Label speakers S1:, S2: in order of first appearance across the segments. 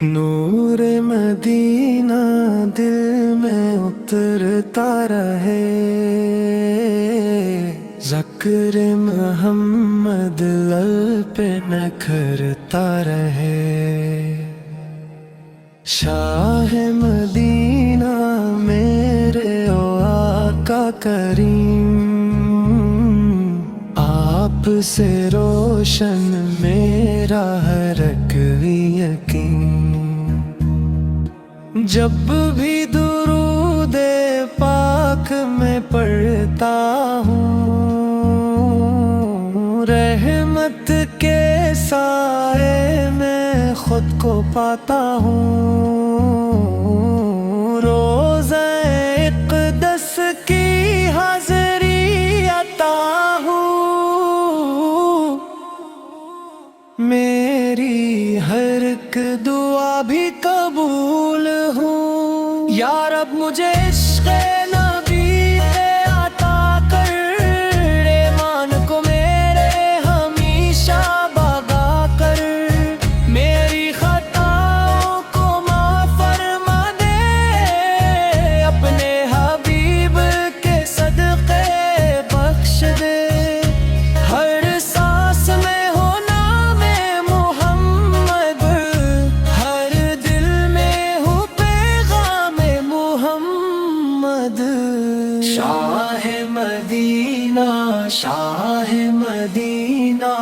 S1: نور مدینہ دل میں اترتا رہے، ذکر محمد لب پہ نکھرتا رہے۔ شاہ مدینہ میرے آقا کریم، آپ سے روشن میرا ہر ایک یقین۔ جب بھی درود پاک میں پڑھتا ہوں، رحمت کے سائے میں خود کو پاتا ہوں۔ روزہ اقدس کی حاضری عطا ہوں، میری ہر ایک دعا بھی قبول ہوں۔ یا رب مجھے عشق نبی پہ عطا کر، ایمان کو میرے ہمیشہ بغا کر، میری خطاؤں کو معاف فرما دے، اپنے حبیب کے صدقے بخش دے۔ ہر سانس میں ہو نام محمد، ہر دل میں ہو پیغام محمد۔ شاہ مدینہ شاہ مدینہ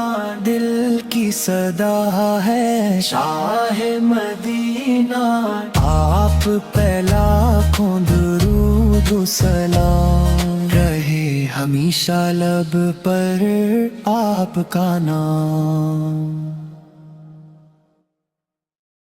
S1: دل کی صدا ہے، شاہ مدینہ آپ پہ لاکھوں درود و سلام، رہے ہمیشہ لب پر آپ کا نام۔